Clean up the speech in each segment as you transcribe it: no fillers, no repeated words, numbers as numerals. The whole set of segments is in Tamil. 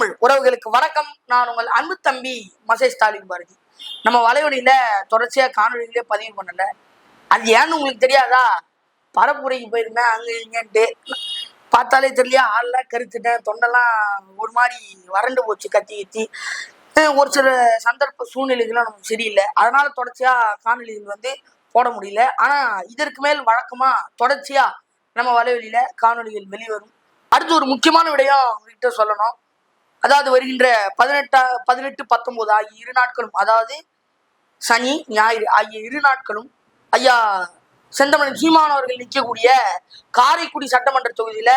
தமிழ் உறவுகளுக்கு வணக்கம். நான் உங்கள் அன்பு தம்பி மசை ஸ்டாலின் பாரதி. நம்ம வலைவலியில தொடர்ச்சியா காணொலிகளே பதிவு பண்ணல. அது ஏன்னு உங்களுக்கு தெரியாதா? பரப்புரைக்கு போயிருந்தேன், அங்க இங்கன்ட்டு பார்த்தாலே தெரியலையா, ஆள்லாம் கருத்துட்டேன், தொண்டெல்லாம் ஒரு மாதிரி வறண்டு போச்சு, கத்தி கத்தி. ஒரு சில சந்தர்ப்ப சூழ்நிலைகளும் நமக்கு சரியில்லை, அதனால தொடர்ச்சியா காணொலிகள் போட முடியல. ஆனா இதற்கு மேல் வழக்கமா தொடர்ச்சியா நம்ம வலைவலியில காணொலிகள் வெளிவரும். அடுத்து ஒரு முக்கியமான விடயம் உங்ககிட்ட சொல்லணும். அதாவது வருகின்ற 18, 19 ஆகிய 2 நாட்களும், அதாவது சனி ஞாயிறு ஆகிய 2 நாட்களும் ஐயா செந்தமிழன் சீமான் அவர்கள் நிற்கக்கூடிய காரைக்குடி சட்டமன்ற தொகுதியில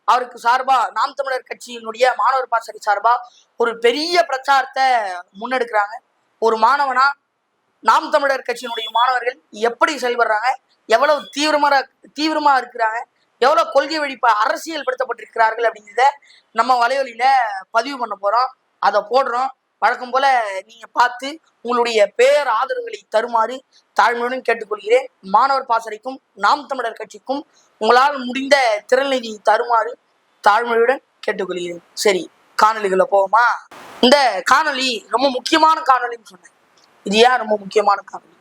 அவருக்கு சார்பா நாம் தமிழர் கட்சியினுடைய மாணவர் பாசறை சார்பா ஒரு பெரிய பிரச்சாரத்தை முன்னெடுக்கிறாங்க. ஒரு மாணவனா நாம் தமிழர் கட்சியினுடைய மாணவர்கள் எப்படி செயல்படுறாங்க, எவ்வளவு தீவிரமா இருக்கிறாங்க, எவ்வளவு கொள்கை வெடிப்ப அரசியல் படுத்தப்பட்டிருக்கிறார்கள் அப்படிங்கிறத நம்ம வலைவலியில பதிவு பண்ண போறோம். அதை போடுறோம். வழக்கம் போல நீங்க பார்த்து உங்களுடைய பேர் ஆதரவுகளை தருமாறு தாழ்மையுடன் கேட்டுக்கொள்கிறேன். மாணவர் பாசறைக்கும் நாம் தமிழர் கட்சிக்கும் உங்களால் முடிந்த திறநிதி தருமாறு தாழ்மையுடன் கேட்டுக்கொள்கிறேன். சரி, காணொலிகளை போவோமா? இந்த காணொலி ரொம்ப முக்கியமான காணொலின்னு சொன்னேன். இது ஏன் ரொம்ப முக்கியமான காணொலி?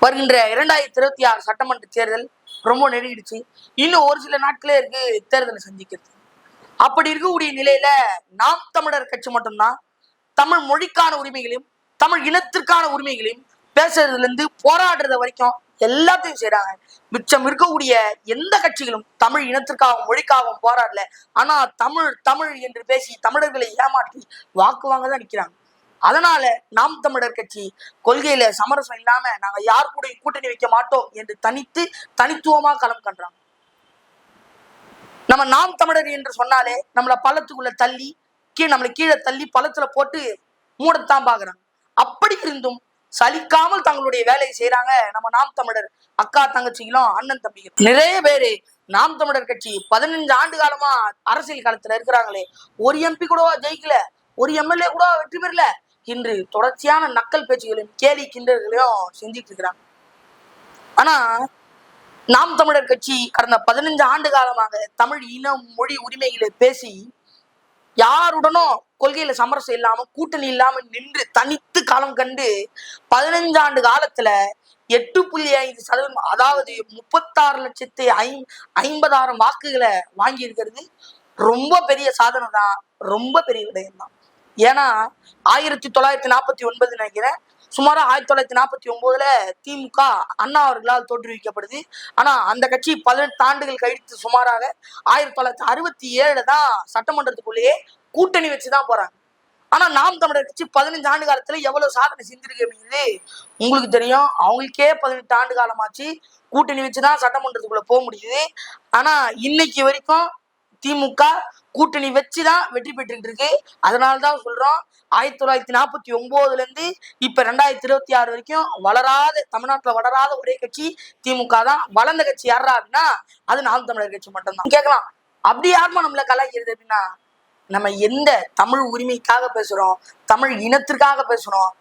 வருகின்ற 2026 சட்டமன்ற தேர்தல் ரொம்ப நெருங்கிடுச்சு. இன்னும் ஒரு சில நாட்களே இருக்கு தேர்தலை சந்திக்கிறது. அப்படி இருக்கக்கூடிய நிலையில நாம் தமிழர் கட்சி மட்டும்தான் தமிழ் மொழிக்கான உரிமைகளையும் தமிழ் இனத்திற்கான உரிமைகளையும் பேசுறதுல இருந்து போராடுறத வரைக்கும் எல்லாத்தையும் செய்யறாங்க. மிச்சம் இருக்கக்கூடிய எந்த கட்சிகளும் தமிழ் இனத்திற்காகவும் மொழிக்காகவும் போராடல. ஆனா தமிழ் தமிழ் என்று பேசி தமிழர்களை ஏமாற்றி வாக்கு வாங்க தான் நிக்கிறாங்க. அதனால நாம் தமிழர் கட்சி கொள்கையில சமரசம் இல்லாம நாங்க யார் கூட கூட்டணி வைக்க மாட்டோம் என்று தனித்துவமா களம் கண்டாங்க. நம்ம நாம் தமிழர் என்று சொன்னாலே நம்மளை பள்ளத்துக்குள்ள தள்ளி நம்மளை கீழே தள்ளி பள்ளத்துல போட்டு மூடத்தான் பாக்குறாங்க. அப்படி இருந்தும் சலிக்காமல் தங்களுடைய வேலையை செய்யறாங்க நம்ம நாம் தமிழர் அக்கா தங்கச்சிகளும் அண்ணன் தம்பிகள். நிறைய பேரு நாம் தமிழர் கட்சி 15 ஆண்டு காலமா அரசியல் காலத்துல இருக்கிறாங்களே, ஒரு எம்பி கூட ஜெயிக்கல, ஒரு எம்எல்ஏ கூட வெற்றி பெறல, இன்று தொடர்ச்சியான நக்கல் பேச்சுகளையும் கேலி கிண்டல்களையும் செஞ்சுட்டு இருக்கிறாங்க. ஆனா நாம் தமிழர் கட்சி கடந்த 15 ஆண்டு காலமாக தமிழ் இனம் மொழி உரிமைகளை பேசி யாருடனும் கொள்கையில சமரசம் இல்லாம கூட்டணி இல்லாம நின்று தனித்து காலம் கண்டு 15 ஆண்டு காலத்துல 8.5%, அதாவது 36,50,000 வாக்குகளை வாங்கி இருக்கிறது ரொம்ப பெரிய சாதனை தான், ரொம்ப பெரிய விடயம் தான். ஏன்னா 1949 நினைக்கிறேன், சுமாரா 1949 திமுக அண்ணா அவர்களால் தோற்றுவிக்கப்படுது. ஆனா அந்த கட்சி 18 ஆண்டுகள் கழித்து சுமாராக 1967 தான் சட்டமன்றத்துக்குள்ளேயே கூட்டணி வச்சுதான் போறாங்க. ஆனா நாம் தமிழர் கட்சி 15 ஆண்டு காலத்துல எவ்வளவு சாதனை செஞ்சிருக்கு அப்படிங்கிறது உங்களுக்கு தெரியும். அவங்களுக்கே 18 ஆண்டு காலமாச்சு கூட்டணி வச்சுதான் சட்டமன்றத்துக்குள்ள போக முடியுது. ஆனா இன்னைக்கு வரைக்கும் திமுக கூட்டணி வச்சுதான் வெற்றி பெற்று இருக்கு. அதனாலதான் சொல்றோம், 1949 இருந்து இப்ப 2026 வரைக்கும் தமிழ்நாட்டுல வளராத ஒரே கட்சி திமுக தான். வளர்ந்த கட்சி யாரா அப்படின்னா அது நாம் தமிழர் கட்சி மட்டும்தான். கேட்கலாம், அப்படி யாருமா நம்மள கலாய்க்கிறது அப்படின்னா, நம்ம எந்த தமிழ் உரிமைக்காக பேசுறோம், தமிழ் இனத்திற்காக பேசுறோம்,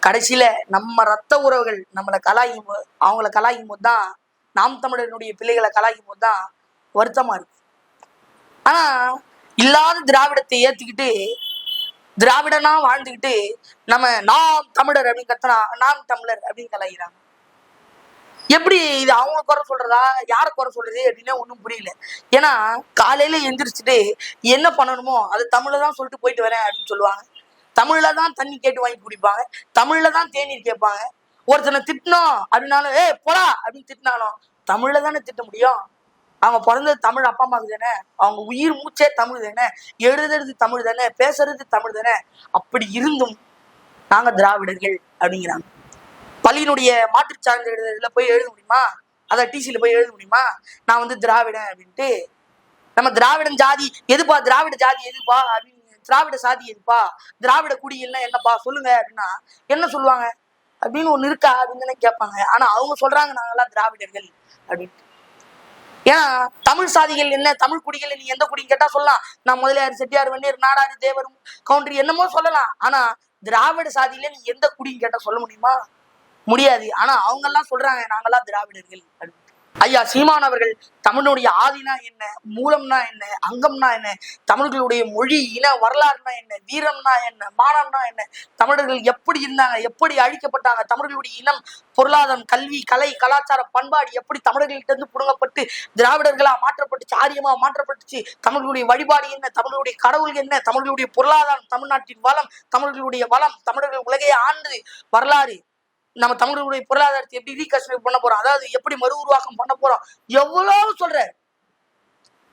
கடைசியில நம்ம ரத்த உறவுகள் நம்மளை அவங்கள கலாய்க்கும் போது தான், நாம் தமிழர்களுடைய பிள்ளைகளை கலாய்க்கும் போது தான் வருத்தமா இருக்கு. ஆனா இல்லாத திராவிடத்தை ஏத்துக்கிட்டு திராவிடனா வாழ்ந்துக்கிட்டு நம்ம நாம் தமிழர் அப்படின்னு கத்துனா நாம் தமிழர் அப்படின்னு கலாய்க்கிறாங்க. எப்படி இது அவங்க குறை சொல்றதா, யார குறை சொல்றது அப்படின்னு ஒன்றும் புரியல. ஏன்னா காலையில எந்திரிச்சுட்டு என்ன பண்ணணுமோ அது தமிழ்ல தான் சொல்லிட்டு போயிட்டு வரேன் அப்படின்னு சொல்லுவாங்க. தமிழ்ல தான் தண்ணி கேட்டு வாங்கி குடிப்பாங்க, தமிழ்ல தான் தேநீர் கேட்பாங்க. ஒருத்தனை திட்டணும் அப்படின்னாலும் போடா அப்படின்னு திட்டினாலும் தமிழ்ல தானே திட்ட முடியும். அவங்க பிறந்தது தமிழ் அப்பா அம்மாவுக்கு தானே, அவங்க உயிர் மூச்சே தமிழ் தானே, எழுதுறது தமிழ் தானே, பேசுறது தமிழ் தானே. அப்படி இருந்தும் நாங்க திராவிடர்கள் அப்படிங்கிறாங்க. பள்ளியினுடைய மாற்றுச் சான்றிதழ்ல போய் எழுத முடியுமா? அதை டிசியில போய் எழுத முடியுமா? நான் திராவிடன் அப்படின்ட்டு. நம்ம திராவிடன் ஜாதி எதுப்பா, திராவிட ஜாதி எதுப்பா அப்படின்னு, திராவிட சாதி எதுப்பா, திராவிட குடியெல்லாம் என்னப்பா சொல்லுங்க அப்படின்னா என்ன சொல்லுவாங்க அப்படின்னு ஒண்ணு இருக்கா அப்படின்னு கேட்பாங்க. ஆனா அவங்க சொல்றாங்க நாங்கெல்லாம் திராவிடர்கள் அப்படின்ட்டு. ஏன்னா தமிழ் சாதிகள் என்ன, தமிழ் குடிகள் நீ எந்த குடின்னு கேட்டா சொல்லலாம். நான் முதலியார், செட்டியார், வன்னியர், நாடார், தேவர், கவுண்டரி என்னமோ சொல்லலாம். ஆனா திராவிட சாதியில நீ எந்த குடின்னு கேட்டா சொல்ல முடியுமா? முடியாது. ஆனா அவங்க எல்லாம் சொல்றாங்க நாங்கெல்லாம் திராவிடர்கள் அப்படின்னு. ஐயா சீமான் அவர்கள் தமிழுடைய ஆதினா என்ன, மூலம்னா என்ன, அங்கம்னா என்ன, தமிழர்களுடைய மொழி இன வரலாறுனா என்ன, வீரம்னா என்ன, மானம்னா என்ன, தமிழர்கள் எப்படி இருந்தாங்க, எப்படி அழிக்கப்பட்டாங்க, தமிழர்களுடைய இனம், பொருளாதாரம், கல்வி, கலை, கலாச்சாரம், பண்பாடு எப்படி தமிழர்கள்ட்ட இருந்து புடுங்கப்பட்டு திராவிடர்களா மாற்றப்பட்டுச்சு, ஆரியமா மாற்றப்பட்டுச்சு, தமிழர்களுடைய வழிபாடு என்ன, தமிழர்களுடைய கடவுள் என்ன, தமிழர்களுடைய பொருளாதாரம், தமிழ்நாட்டின் வளம், தமிழர்களுடைய வளம், தமிழர்கள் உலகையே ஆண்டு வரலாறு, நம்ம தமிழர்களுடைய பொருளாதாரத்தை எப்படி ரீகன்ஸ்ட்ரக்ட் பண்ண போறோம், அதாவது எப்படி மறு உருவாக்கம் பண்ண போறோம், எவ்வளவு சொல்ற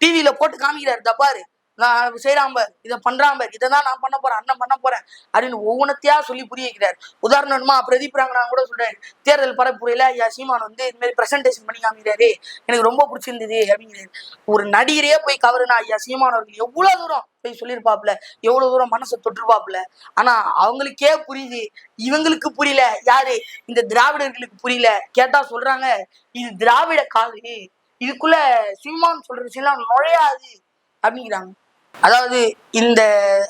டிவியில போட்டு காமிக்கிறாரு. தப்பாரு நான் செய்யறாம்ப இதை பண்றாம்ப இதைதான் நான் பண்ண போறேன், அண்ணன் பண்ண போறேன் அப்படின்னு ஒவ்வொன்றத்தையா சொல்லி புரிய வைக்கிறார். உதாரணமா பிரதீப் ரங்கநாதன் கூட சொல்றாரு, தேர்தல் பரப்புரையில ஐயா சீமான் வந்து இந்த மாதிரி பிரசன்டேஷன் பண்ணி காமிக்கிறாரு, எனக்கு ரொம்ப பிடிச்சிருந்தது அப்படிங்கிறாரு. ஒரு நடிகரையே போய் கவருனா ஐயா சீமான் அவர்கள் எவ்வளவு தூரம் போய் சொல்லியிருப்பாப்புல, எவ்வளவு தூரம் மனசை தொற்றுப்பாப்புல. ஆனா அவங்களுக்கே புரியுது, இவங்களுக்கு புரியல. யாரு? இந்த திராவிடர்களுக்கு புரியல. கேட்டா சொல்றாங்க இது திராவிட காது, இதுக்குள்ள சீமான் சொல்ற விஷயம் நுழையாது அப்படிங்கிறாங்க. அதாவது இந்த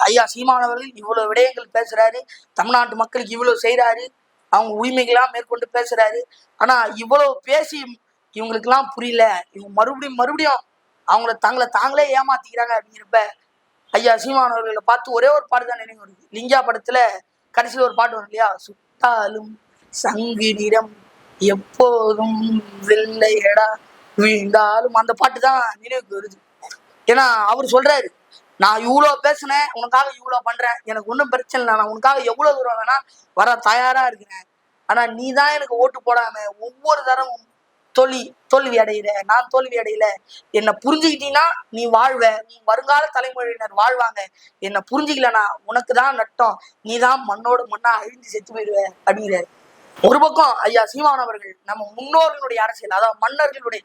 ஐயா சீமானவர்கள் இவ்வளவு விடயங்கள் பேசுறாரு, தமிழ்நாட்டு மக்களுக்கு இவ்வளவு செய்யறாரு, அவங்க உரிமைகள்லாம் மேற்கொண்டு பேசுறாரு. ஆனா இவ்வளவு பேசி இவங்களுக்கு எல்லாம் புரியல, இவங்க மறுபடியும் அவங்கள தாங்களே ஏமாத்திக்கிறாங்க. அப்படிங்கிறப்ப ஐயா சீமானவர்களை பார்த்து ஒரே ஒரு பாட்டு தான் நினைவு வருது. லிங்கா படத்துல கடைசியில் ஒரு பாட்டு வரும் இல்லையா, சுட்டாலும் சங்கு நிறம் எப்போதும் வெள்ளையடா வீழ்ந்தாலும், அந்த பாட்டு தான் நினைவுக்கு வருது. ஏன்னா அவர் சொல்றாரு, நான் இவ்வளவு பேசினேன், உனக்காக இவ்வளவு பண்றேன், எனக்கு ஒன்றும் பிரச்சனை இல்லை, நான் உனக்காக எவ்வளவு தூரம் வேணா வர தயாரா இருக்கிறேன். ஆனா நீ தான் எனக்கு ஓட்டு போடாம ஒவ்வொரு தரமும் தோல்வி அடையிற, நான் தோல்வி அடையில. என்னை புரிஞ்சுக்கிட்டீங்கன்னா நீ வாழ்வ, வருங்கால தலைமுறையினர் வாழ்வாங்க. என்னை புரிஞ்சுக்கலனா உனக்கு தான் நட்டம், நீ தான் மண்ணோடு மண்ணா அழிஞ்சு செத்து போயிடுவ அப்படிங்கிறாரு. ஒரு பக்கம் ஐயா சீமான் அவர்கள் நம்ம முன்னோர்களுடைய அரசியல், அதாவது மன்னர்களுடைய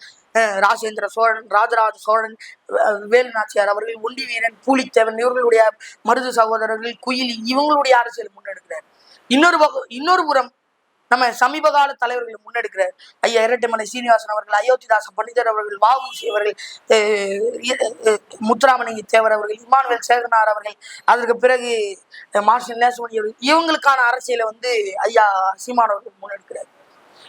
ராஜேந்திர சோழன், ராஜராஜ சோழன், வேலு நாச்சியார் அவர்கள், ஒண்டி வீரன், பூலித்தேவன், இவர்களுடைய மருது சகோதரர்கள், குயிலி, இவங்களுடைய அரசியல் முன்னெடுக்கிறார். இன்னொரு புறம் நம்ம சமீப கால தலைவர்களை முன்னெடுக்கிறார். ஐயா இரட்டைமலை சீனிவாசன் அவர்கள், அயோத்திதாச பண்டிதர் அவர்கள், வ.உ.சி அவர்கள், முத்துராமலிங்க தேவர் அவர்கள், இமானுவேல் சேகரனார் அவர்கள், அதற்கு பிறகு மார்ஷல் நேசமணி அவர்கள், இவங்களுக்கான அரசியலை வந்து ஐயா சீமான் அவர்கள் முன்னெடுக்கிறார்.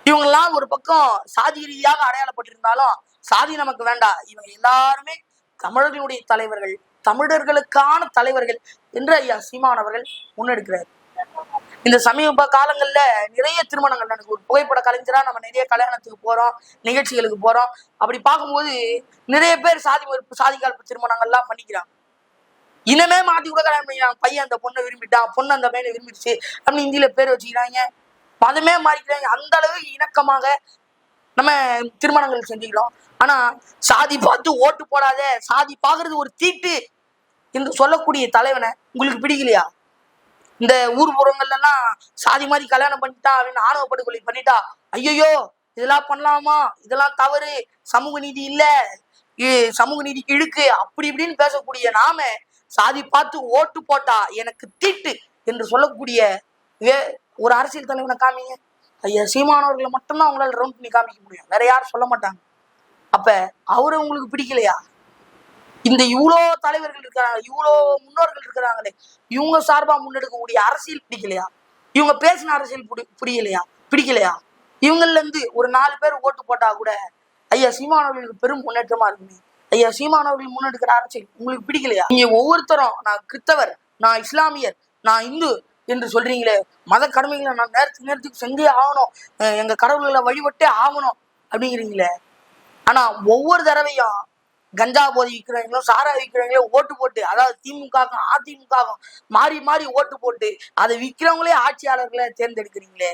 இவங்கெல்லாம் ஒரு பக்கம் சாதி ரீதியாக அடையாளப்பட்டிருந்தாலும் சாதி நமக்கு வேண்டாம், இவங்க எல்லாருமே தமிழர்களுடைய தலைவர்கள், தமிழர்களுக்கான தலைவர்கள் என்று ஐயா சீமான் அவர்கள் முன்னெடுக்கிறார். இந்த சமீப காலங்கள்ல நிறைய திருமணங்கள் நடக்குது. ஒரு புகைப்பட கலைஞரா நம்ம நிறைய கல்யாணத்துக்கு போறோம், நிகழ்ச்சிகளுக்கு போறோம். அப்படி பார்க்கும்போது நிறைய பேர் சாதி மறுப்பு, சாதி காழ்ப்பு திருமணங்கள்லாம் பண்ணிக்கிறாங்க. இனமே மாத்தி கூட கல்யாணம் பண்ணிக்கிறாங்க. பையன் அந்த பொண்ணை விரும்பிட்டான், பொண்ணு அந்த பையனை விரும்பிடுச்சு அப்படின்னு இந்தியில பேர் வச்சுக்கிறாங்க, மதமே மாறிக்கிறாங்க. அந்த அளவுக்கு இணக்கமாக நம்ம திருமணங்கள் செஞ்சுக்கிறோம். ஆனா சாதி பார்த்து ஓட்டு போடாத, சாதி பாக்குறது ஒரு தீட்டு என்று சொல்லக்கூடிய தலைவனை உங்களுக்கு பிடிக்கலையா? இந்த ஊர் புறங்கள்ல எல்லாம் சாதி மாதிரி கல்யாணம் பண்ணிட்டா அப்படின்னு ஆணவ படுகொலை பண்ணிட்டா, ஐயோ இதெல்லாம் பண்ணலாமா, இதெல்லாம் தவறு, சமூக நீதி இல்ல, சமூக நீதிக்கு இழுக்கு, அப்படி இப்படின்னு பேசக்கூடிய நாம சாதி பார்த்து ஓட்டு போட்டா எனக்கு தீட்டு என்று சொல்லக்கூடிய ஒரு அரசியல் தலைவனை காமிங்க. ஐயா சீமானவர்களை மட்டும்தான் அவங்களால ரவுண்ட் பண்ணி காமிக்க முடியும், வேற யாரும் சொல்ல மாட்டாங்க. அப்ப அவரு உங்களுக்கு பிடிக்கலையா? இந்த இவ்வளோ தலைவர்கள் இருக்கிறாங்க, இவ்வளோ முன்னோர்கள் இருக்கிறாங்களே, இவங்க சார்பா முன்னெடுக்கக்கூடிய அரசியல் பிடிக்கலையா? இவங்க பேசின அரசியல் பிடிக்கலையா? இவங்கள்ல இருந்து ஒரு 4 பேர் ஓட்டு போட்டா கூட ஐயா சீமானவர்களுக்கு பெரும் முன்னேற்றமா இருக்குமே. ஐயா சீமானவர்கள் முன்னெடுக்கிற அரசியல் உங்களுக்கு பிடிக்கலையா? நீங்க ஒவ்வொருத்தரும் நான் கிறிஸ்தவர், நான் இஸ்லாமியர், நான் இந்து என்று சொல்றீங்களே, மத கடமைகளை நான் நேரத்துக்கு செஞ்சே ஆகணும், எங்க கடவுள்களை வழிபட்டே ஆகணும் அப்படிங்கிறீங்களே. ஆனா ஒவ்வொரு தடவையும் கஞ்சா போதை விற்கிறவங்களும் சாரா விற்கிறவங்களும் ஓட்டு போட்டு, அதாவது திமுகவும் அதிமுகவும் மாறி ஓட்டு போட்டு அதை விற்கிறவங்களே ஆட்சியாளர்களை தேர்ந்தெடுக்கிறீங்களே.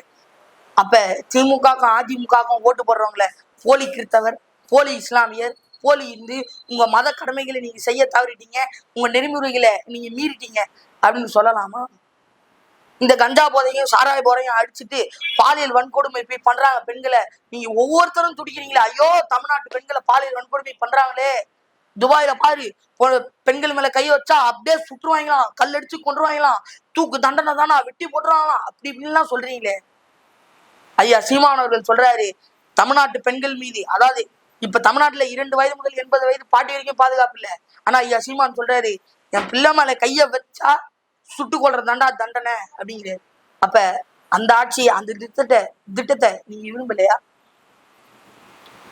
அப்ப திமுகவும் அதிமுகவும் ஓட்டு போடுறவங்கள போலி கிறிஸ்தவர், போலி இஸ்லாமியர், போலி இந்து, உங்க மத கடமைகளை நீங்க செய்ய தவறிட்டீங்க, உங்க நெறிமுறைகளை நீங்க மீறிட்டீங்க அப்படின்னு சொல்லலாமா? இந்த கஞ்சா போதையும் சாராய போதையும் அடிச்சுட்டு பாலியல் வன்கொடுமை போய் பண்றாங்க பெண்களை, நீங்க ஒவ்வொருத்தரும் துடிக்கிறீங்களே, ஐயோ தமிழ்நாட்டு பெண்களை பாலியல் வன்கொடுமை பண்றாங்களே, துபாயில பாரு பெண்கள் மேல கை வச்சா அப்படியே சுட்டுருவாங்களாம், கல்லடிச்சு கொண்டுருவாங்களாம், தூக்கு தண்டனை தானா, வெட்டி போட்டுருவாங்களாம், அப்படி இப்படின்லாம் சொல்றீங்களே. ஐயா சீமானவர்கள் சொல்றாரு, தமிழ்நாட்டு பெண்கள் மீது, அதாவது இப்ப தமிழ்நாட்டுல 2 வயது முதல் 80 வயது பாட்டி வரைக்கும் பாதுகாப்பு இல்லை. ஆனா ஐயா சீமான் சொல்றாரு, என் பிள்ளை மேல கைய வச்சா சுட்டு கொள்றதாண்டா தண்டனை அப்படிங்கிறாரு. அப்ப அந்த ஆட்சி, அந்த திட்டத்தை நீங்க விரும்பலையா?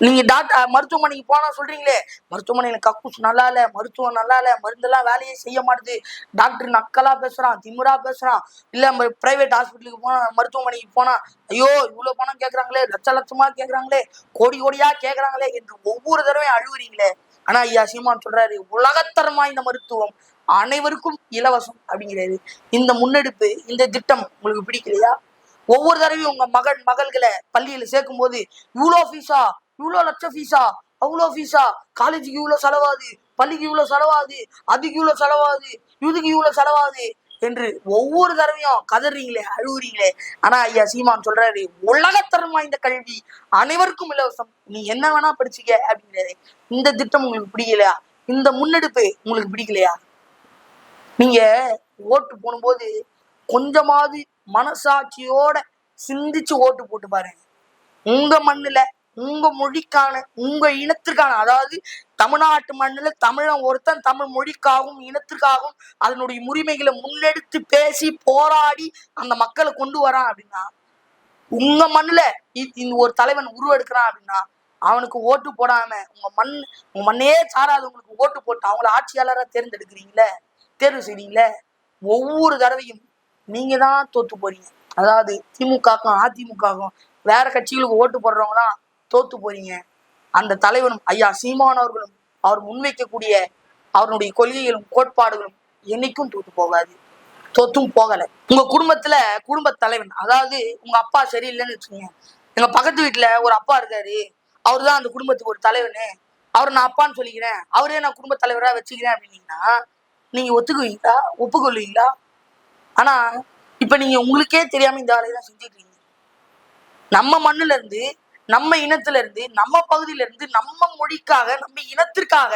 நீங்க மருத்துவமனைக்கு போனா சொல்றீங்களே, மருத்துவமனையில கக்கூஸ் நல்லா இல்ல, மருத்துவம் நல்லா இல்ல, மருந்தெல்லாம் வேலையே செய்ய மாட்டுது, டாக்டர் நக்கலா பேசுறான், திமிரா பேசுறான். இல்ல பிரைவேட் ஹாஸ்பிட்டலுக்கு போனா, மருத்துவமனைக்கு போனா, ஐயோ இவ்வளவு பணம் கேட்கறாங்களே, லட்ச லட்சமா கேட்கறாங்களே, கோடி கோடியா கேட்கறாங்களே என்று ஒவ்வொரு தடவையும் அழுவுறீங்களே. ஆனா ஐயா சீமான் சொல்றாரு, உலகத்தரம் வாய்ந்த மருத்துவம் அனைவருக்கும் இலவசம் அப்படிங்கிறாரு. இந்த முன்னெடுப்பு, இந்த திட்டம் உங்களுக்கு பிடிக்கலையா? ஒவ்வொரு தடவையும் உங்க மகள்களை பள்ளியில சேர்க்கும் போது இவ்வளோ ஃபீஸா, இவ்வளோ லட்சம் ஃபீஸா, அவ்வளோ ஃபீஸா, காலேஜுக்கு இவ்வளோ செலவாது, பள்ளிக்கு இவ்வளோ செலவாது, அதுக்கு இவ்வளோ செலவாது, இதுக்கு இவ்வளோ செலவாது என்று ஒவ்வொரு தடவையும் கதறீங்களே, அழுவுறீங்களே. ஆனா ஐயா சீமான் சொல்றாரு, உலகத்தரம் வாய்ந்த கல்வி அனைவருக்கும் இலவசம், நீ என்ன வேணா படிச்சுக்க அப்படிங்கிறாரு. இந்த திட்டம் உங்களுக்கு பிடிக்கலையா? இந்த முன்னெடுப்பு உங்களுக்கு பிடிக்கலையா? நீங்க ஓட்டு போடும்போது கொஞ்சமாவது மனசாட்சியோட சிந்திச்சு ஓட்டு போட்டு பாருங்க. உங்க மண்ணுல, உங்க மொழிக்கான, உங்க இனத்திற்கான, அதாவது தமிழ்நாட்டு மண்ணுல தமிழன் ஒருத்தன் தமிழ் மொழிக்காகவும் இனத்திற்காகவும் அதனுடைய உரிமைகளை முன்னெடுத்து பேசி போராடி அந்த மக்களை கொண்டு வரான் அப்படின்னா, உங்க மண்ணுல ஒரு தலைவன் உருவெடுக்கிறான் அப்படின்னா அவனுக்கு ஓட்டு போடாம உங்க மண்ணையே சாராதவங்களுக்கு ஓட்டு போட்டு அவங்கள ஆட்சியாளராக தேர்ந்தெடுக்கிறீங்களே, தேர்வு செய்றீங்களே, ஒவ்வொரு தடவையும் நீங்க தான் தோத்து போறீங்க. அதாவது திமுகக்கும் அதிமுகவும் வேற கட்சிகளுக்கு ஓட்டு போடுறவங்க தான் தோத்து போறீங்க. அந்த தலைவனும் ஐயா சீமான் அவர்களும் அவர் முன்வைக்கக்கூடிய அவருடைய கொள்கைகளும் கோட்பாடுகளும் என்னைக்கும் தோத்து போகாது, தோத்தும் போகல. உங்க குடும்பத்துல குடும்ப தலைவன், அதாவது உங்க அப்பா சரியில்லைன்னு வச்சுக்கோங்க. எங்க பக்கத்து வீட்டுல ஒரு அப்பா இருக்காரு, அவருதான் அந்த குடும்பத்துக்கு ஒரு தலைவனு, அவரை நான் அப்பான்னு சொல்லிக்கிறேன், அவரே நான் குடும்ப தலைவரா வச்சுக்கிறேன் அப்படின்னீங்கன்னா நீங்க ஒத்துக்குவீங்களா, ஒப்புக்கொள்வீங்களா? ஆனா இப்ப நீங்க உங்களுக்கே தெரியாம இந்த வேலையை தான் செஞ்சுட்டு இருக்கீங்க. நம்ம மண்ணுல இருந்து, நம்ம இனத்துல இருந்து, நம்ம பகுதியில இருந்து, நம்ம மொழிக்காக, நம்ம இனத்திற்காக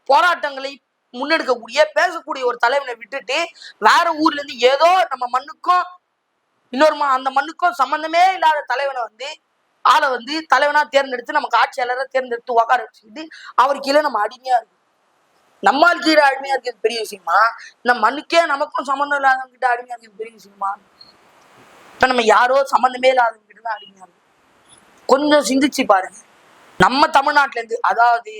போராட்டங்களை முன்னெடுக்கக்கூடிய பேசக்கூடிய ஒரு தலைவனை விட்டுட்டு வேற ஊர்ல இருந்து ஏதோ நம்ம மண்ணுக்கும் இன்னொரு அந்த மண்ணுக்கும் சம்பந்தமே இல்லாத தலைவனை வந்து ஆளை வந்து தலைவனா தேர்ந்தெடுத்து நமக்கு ஆட்சியாளரை தேர்ந்தெடுத்து உக்கார வச்சுக்கிட்டு அவர் கீழே நம்ம அடிமையா இருக்கு. நம்மால் கீழே அடிமையா இருக்கிறது பெரிய விஷயமா? இந்த மண்ணுக்கே நமக்கும் சம்பந்தம் இல்லாதவங்க கிட்ட அடிமையா இருக்கிறது பெரிய விஷயமா? இப்ப நம்ம யாரோ சம்பந்தமே இல்லாதவங்க கிட்ட தான் அடிமையா இருக்கு. கொஞ்சம் சிந்திச்சு பாருங்க. நம்ம தமிழ்நாட்டுல இருந்து, அதாவது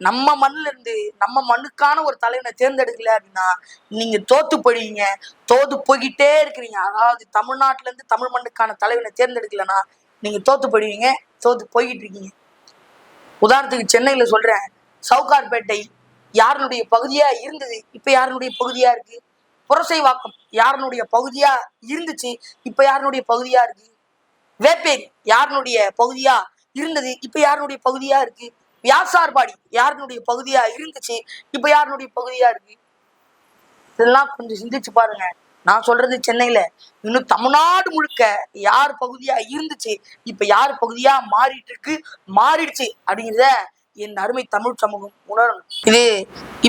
நம்ம மண்ணுல இருந்து நம்ம மண்ணுக்கான ஒரு தலைவனை தேர்ந்தெடுக்கல அப்படின்னா நீங்க தோத்து போயிடுவீங்க, தோத்து போய்கிட்டே இருக்கிறீங்க. அதாவது தமிழ்நாட்டுல இருந்து தமிழ் மண்ணுக்கான தலைவனை தேர்ந்தெடுக்கலன்னா நீங்க தோத்து போயிடுவீங்க, தோத்து போய்கிட்டு இருக்கீங்க. உதாரணத்துக்கு சென்னையில சொல்றேன், சவுகார்பேட்டை யாருடைய பகுதியா இருந்தது, இப்ப யாருடைய பகுதியா இருக்கு? புரசைவாக்கம் யாருடைய பகுதியா இருந்துச்சு, இப்ப யாருடைய பகுதியா இருக்கு? வேப்பேரி யாருடைய பகுதியா இருந்தது, இப்ப யாருடைய பகுதியா இருக்கு? வியாசார்பாடி யாருடைய பகுதியா இருந்துச்சு, இப்ப யாருடைய பகுதியா இருக்கு? இதெல்லாம் கொஞ்சம் சிந்திச்சு பாருங்க. நான் சொல்றது சென்னையில, இன்னும் தமிழ்நாடு முழுக்க யார் பகுதியா இருந்துச்சு, இப்ப யார் பகுதியா மாறிட்டு இருக்கு, மாறிடுச்சு அப்படிங்கிறத என் அருமை தமிழ் சமூகம் உணரணும். இது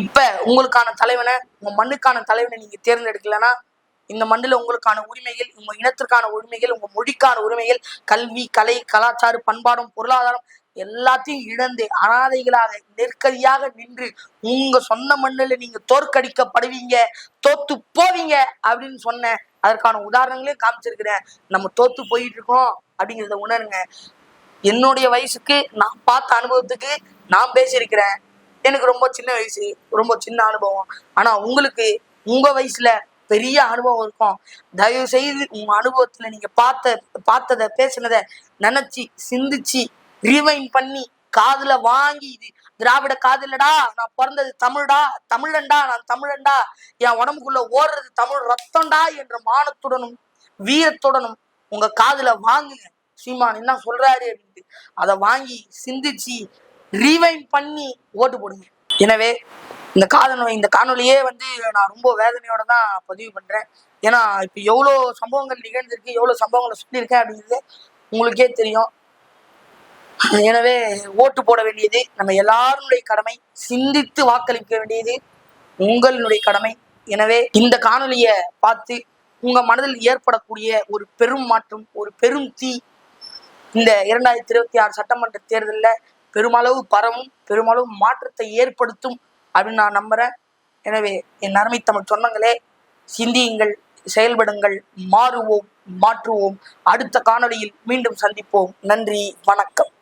இப்ப உங்களுக்கான தலைவனை, உங்க மண்ணுக்கான தலைவனை நீங்க தேர்ந்தெடுக்கலன்னா இந்த மண்ணில் உங்களுக்கான உரிமைகள், உங்க இனத்திற்கான உரிமைகள், உங்க மொழிக்கான உரிமைகள், கல்வி, கலை, கலாச்சாரம், பண்பாடும், பொருளாதாரம் எல்லாத்தையும் இழந்து அனாதைகளாக நெருக்கடியாக நின்று உங்க சொந்த மண்ணில் நீங்க தோற்கடிக்கப்படுவீங்க, தோத்து போவீங்க அப்படின்னு சொன்ன அதற்கான உதாரணங்களையும் காமிச்சிருக்கிறேன். நம்ம தோத்து போயிட்டு இருக்கோம் அப்படிங்கிறத உணருங்க. என்னுடைய வயசுக்கு நான் பார்த்த அனுபவத்துக்கு நான் பேசியிருக்கிறேன். எனக்கு ரொம்ப சின்ன வயசு, ரொம்ப சின்ன அனுபவம். ஆனா உங்களுக்கு உங்க வயசுல பெரிய அனுபவம் இருக்கும். தயவு செய்து உங்க அனுபவத்துல நீங்க பார்த்தத பேசினத நினைச்சு சிந்திச்சு ரிவைன் பண்ணி காதுல வாங்கி, இது திராவிட காதலடா, நான் பிறந்தது தமிழ்டா, தமிழன்டா, நான் தமிழன்டா, என் உடம்புக்குள்ள ஓடுறது தமிழ் ரத்தம்டா என்ற மானத்துடனும் வீரத்துடனும் உங்க காதுல வாங்குங்க. சீமான் என்ன சொல்றாரு அப்படின்ட்டு அதை வாங்கி சிந்திச்சு ரீவைண்ட் பண்ணி ஓட்டு போடுங்க. எனவே இந்த காணொலியே வந்து நான் ரொம்ப வேதனையோட தான் பதிவு பண்றேன். ஏன்னா இப்ப எவ்வளவு சம்பவங்கள் நிகழ்ந்திருக்கு, எவ்வளவு சம்பவங்களை சொல்லியிருக்கேன் அப்படிங்கிறது உங்களுக்கே தெரியும். எனவே ஓட்டு போட வேண்டியது நம்ம எல்லாருடைய கடமை, சிந்தித்து வாக்களிக்க வேண்டியது உங்களுடைய கடமை. எனவே இந்த காணொலியை பார்த்து உங்க மனதில் ஏற்படக்கூடிய ஒரு பெரும் மாற்றம், ஒரு பெரும் தீ இந்த 2026 சட்டமன்ற தேர்தலில் பெருமளவு பரவும், பெருமளவு மாற்றத்தை ஏற்படுத்தும் அப்படின்னு நான் நம்புறேன். எனவே என் அருமை தமிழ் சொந்தங்களே, சிந்தியுங்கள், செயல்படுங்கள், மாறுவோம், மாற்றுவோம். அடுத்த காணொலியில் மீண்டும் சந்திப்போம். நன்றி, வணக்கம்.